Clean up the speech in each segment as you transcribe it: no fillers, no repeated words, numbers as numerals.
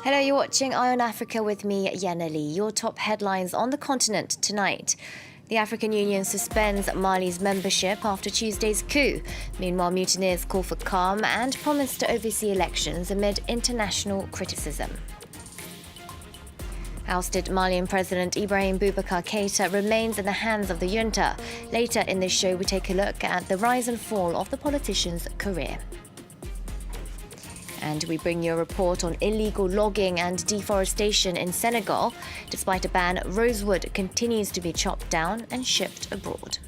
Hello, you're watching Eye on Africa with me, Yana Lee. Your top headlines on the continent tonight. The African Union suspends Mali's membership after Tuesday's coup. Meanwhile, mutineers call for calm and promise to oversee elections amid international criticism. Ousted Malian President Ibrahim Boubacar Keïta remains in the hands of the junta. Later in this show, we take a look at the rise and fall of the politician's career. And we bring you a report on illegal logging and deforestation in Senegal. Despite a ban, rosewood continues to be chopped down and shipped abroad.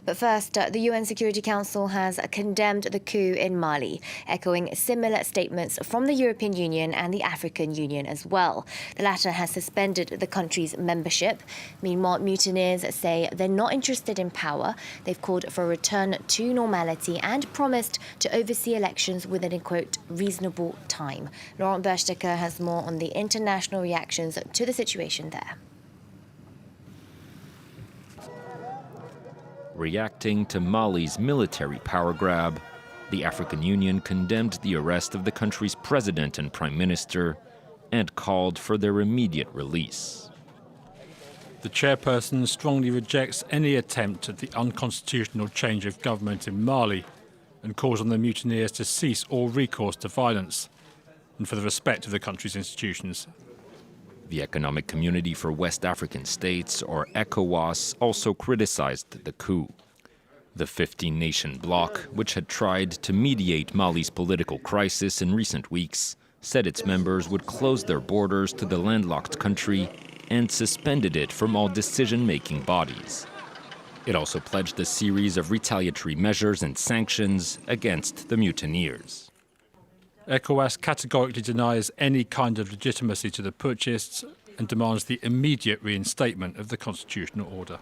But first, the UN Security Council has condemned the coup in Mali, echoing similar statements from the European Union and the African Union as well. The latter has suspended the country's membership. Meanwhile, mutineers say they're not interested in power. They've called for a return to normality and promised to oversee elections within a, quote, reasonable time. Laurent Berstecker has more on the international reactions to the situation there. Reacting to Mali's military power grab, the African Union condemned the arrest of the country's president and prime minister and called for their immediate release. The chairperson strongly rejects any attempt at the unconstitutional change of government in Mali and calls on the mutineers to cease all recourse to violence and for the respect of the country's institutions. The Economic Community for West African States, or ECOWAS, also criticized the coup. The 15-nation bloc, which had tried to mediate Mali's political crisis in recent weeks, said its members would close their borders to the landlocked country and suspended it from all decision-making bodies. It also pledged a series of retaliatory measures and sanctions against the mutineers. ECOWAS categorically denies any kind of legitimacy to the putschists and demands the immediate reinstatement of the constitutional order.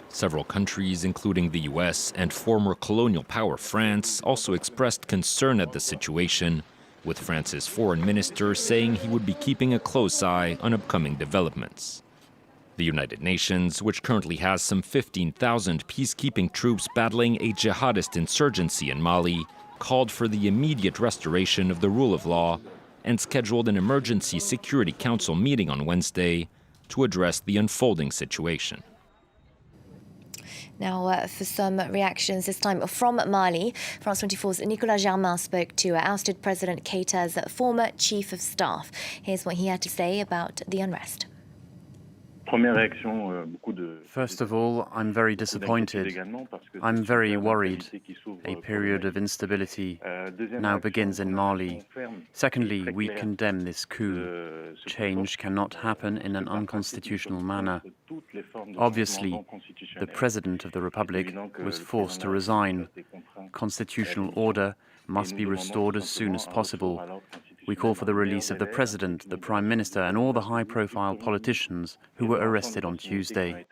Several countries, including the US and former colonial power France, also expressed concern at the situation, with France's foreign minister saying he would be keeping a close eye on upcoming developments. The United Nations, which currently has some 15,000 peacekeeping troops battling a jihadist insurgency in Mali, called for the immediate restoration of the rule of law and scheduled an emergency Security Council meeting on Wednesday to address the unfolding situation. Now, for some reactions, this time from Mali, France 24's Nicolas Germain spoke to ousted President Keïta's former chief of staff. Here's what he had to say about the unrest. First of all, I'm very disappointed. I'm very worried. A period of instability now begins in Mali. Secondly, we condemn this coup. Change cannot happen in an unconstitutional manner. Obviously, the President of the Republic was forced to resign. Constitutional order must be restored as soon as possible. We call for the release of the President, the Prime Minister and all the high-profile politicians who were arrested on Tuesday.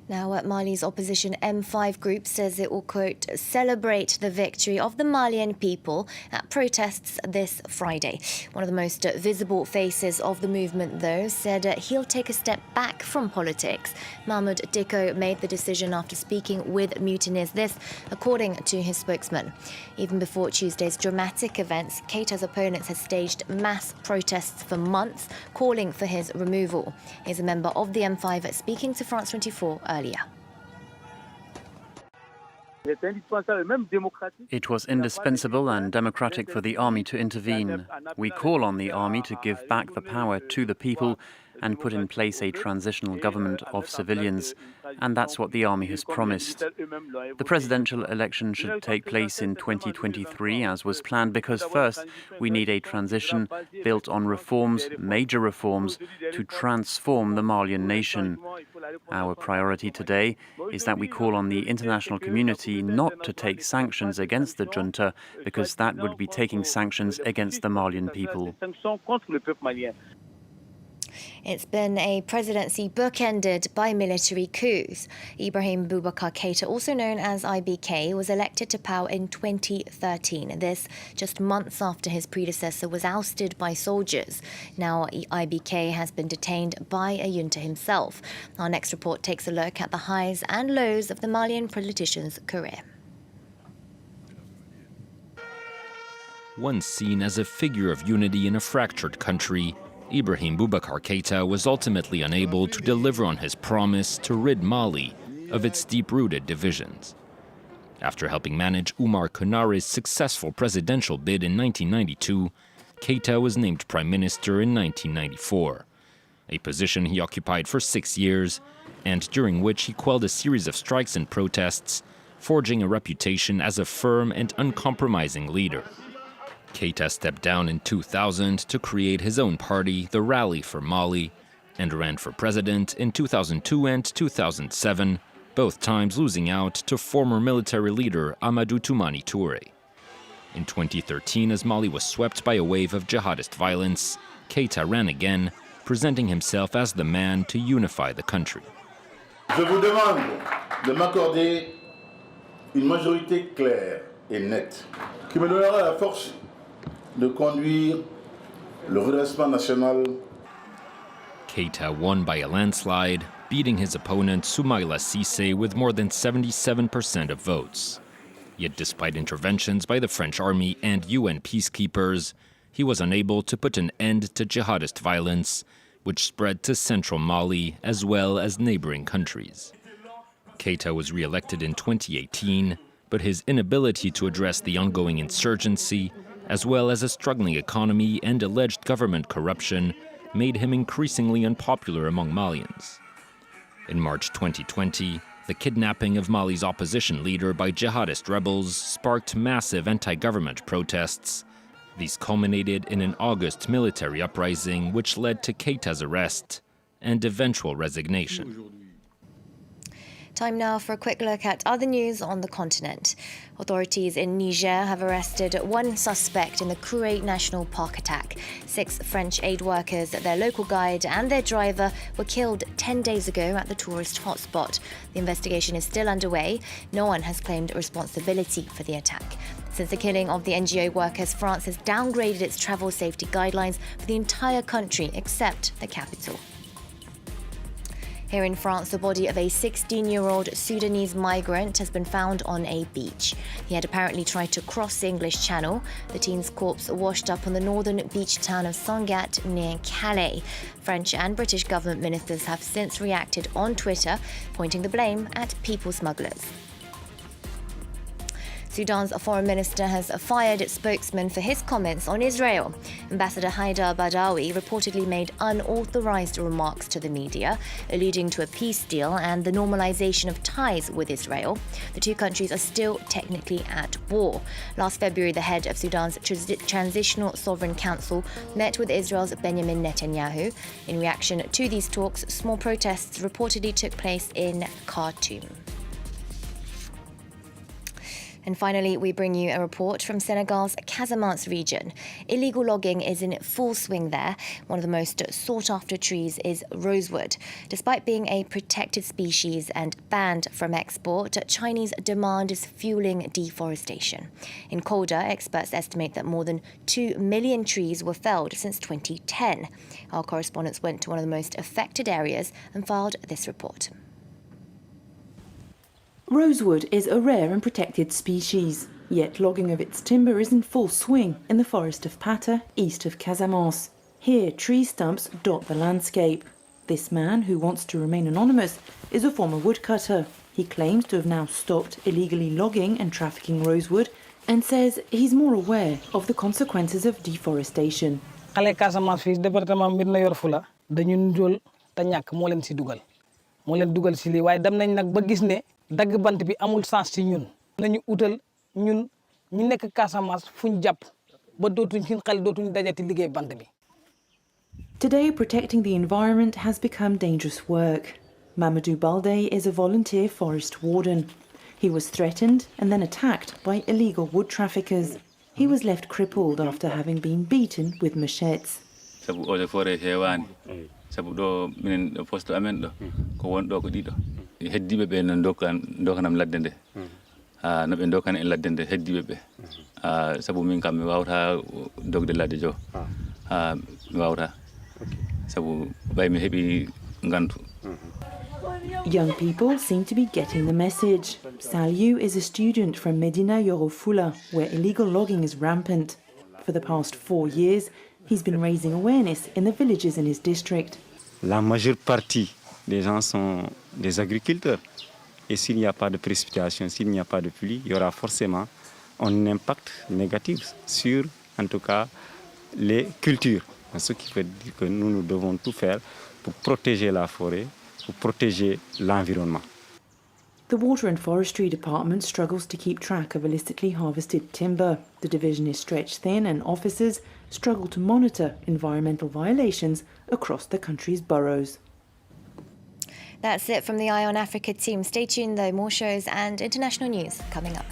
Now, Mali's opposition M5 group says it will, quote, celebrate the victory of the Malian people at protests this Friday. One of the most visible faces of the movement, though, said he'll take a step back from politics. Mahmoud Dicko made the decision after speaking with mutineers, this according to his spokesman. Even before Tuesday's dramatic events, Keïta's opponents had staged mass protests for months, calling for his removal. He's a member of the M5 speaking to France 24 earlier. It was indispensable and democratic for the army to intervene. We call on the army to give back the power to the people and put in place a transitional government of civilians, and that's what the army has promised. The presidential election should take place in 2023 as was planned because first we need a transition built on reforms, major reforms, to transform the Malian nation. Our priority today is that we call on the international community not to take sanctions against the junta because that would be taking sanctions against the Malian people. It's been a presidency bookended by military coups. Ibrahim Boubacar Keïta, also known as IBK, was elected to power in 2013. This just months after his predecessor was ousted by soldiers. Now IBK has been detained by a junta himself. Our next report takes a look at the highs and lows of the Malian politician's career. Once seen as a figure of unity in a fractured country, Ibrahim Boubacar Keïta was ultimately unable to deliver on his promise to rid Mali of its deep-rooted divisions. After helping manage Umar Konaré's successful presidential bid in 1992, Keïta was named prime minister in 1994, a position he occupied for 6 years, and during which he quelled a series of strikes and protests, forging a reputation as a firm and uncompromising leader. Keïta stepped down in 2000 to create his own party, the Rally for Mali, and ran for president in 2002 and 2007, both times losing out to former military leader Amadou Toumani Touré. In 2013, as Mali was swept by a wave of jihadist violence, Keïta ran again, presenting himself as the man to unify the country. Je vous demande de m'accorder une majorité claire et nette qui me donnera la force de conduire le redressement national. Keïta won by a landslide, beating his opponent Soumaïla Cissé with more than 77% of votes. Yet despite interventions by the French army and UN peacekeepers, he was unable to put an end to jihadist violence, which spread to central Mali as well as neighboring countries. Keïta was re-elected in 2018, but his inability to address the ongoing insurgency, as well as a struggling economy and alleged government corruption, made him increasingly unpopular among Malians. In March 2020, the kidnapping of Mali's opposition leader by jihadist rebels sparked massive anti-government protests. These culminated in an August military uprising which led to Keïta's arrest and eventual resignation. Time now for a quick look at other news on the continent. Authorities in Niger have arrested one suspect in the Coup National Park attack. 6 French aid workers, their local guide and their driver were killed 10 days ago at the tourist hotspot. The investigation is still underway. No one has claimed responsibility for the attack. Since the killing of the NGO workers, France has downgraded its travel safety guidelines for the entire country except the capital. Here in France, the body of a 16-year-old Sudanese migrant has been found on a beach. He had apparently tried to cross the English Channel. The teen's corpse washed up on the northern beach town of Sangatte near Calais. French and British government ministers have since reacted on Twitter, pointing the blame at people smugglers. Sudan's foreign minister has fired its spokesman for his comments on Israel. Ambassador Haidar Badawi reportedly made unauthorized remarks to the media, alluding to a peace deal and the normalization of ties with Israel. The two countries are still technically at war. Last February, the head of Sudan's Transitional Sovereign Council met with Israel's Benjamin Netanyahu. In reaction to these talks, small protests reportedly took place in Khartoum. And finally, we bring you a report from Senegal's Casamance region. Illegal logging is in full swing there. One of the most sought-after trees is rosewood. Despite being a protected species and banned from export, Chinese demand is fueling deforestation. In Kolda, experts estimate that more than 2 million trees were felled since 2010. Our correspondents went to one of the most affected areas and filed this report. Rosewood is a rare and protected species, yet logging of its timber is in full swing in the forest of Pata, east of Casamance. Here, tree stumps dot the landscape. This man, who wants to remain anonymous, is a former woodcutter. He claims to have now stopped illegally logging and trafficking rosewood and says he's more aware of the consequences of deforestation. xale Casamance fii département mbir na yor fula dañu ndol ta ñak mo len ci dugal ci li waye dem nañ nak ba gis ne dagg bant bi amul sens ci ñun nañu utal ñun ñi nekk Casamance fuñ japp ba dootuñ ci xel dootuñ dajati liggéey bant bi. Today, protecting the environment has become dangerous work. Mamadou Balde is a volunteer forest warden. He was threatened and then attacked by illegal wood traffickers. He was left crippled after having been beaten with machetes. Sabu ode fore hewani sabu do minen posto amen do ko won do ko dido heddibe be non dokanam ladde nde no be dokan en ladde nde heddibe be sabu min kam mi wawta dogde ladde jo mi wawta sabu bay mi hebi gantu. Young people seem to be getting the message. Saliu is a student from Medina Yoro Fula, where illegal logging is rampant. For the past 4 years, he's been raising awareness in the villages in his district. La majeure partie des gens sont des agriculteurs. Et s'il n'y a pas de précipitation, s'il n'y a pas de pluie, il y aura forcément un impact négatif sur, en tout cas, les cultures. Ce qui veut dire que nous devons tout faire pour protéger la forêt, pour protéger l'environnement. The Water and Forestry Department struggles to keep track of illicitly harvested timber. The division is stretched thin and officers struggle to monitor environmental violations across the country's boroughs. That's it from the Eye on Africa team. Stay tuned though, more shows and international news coming up.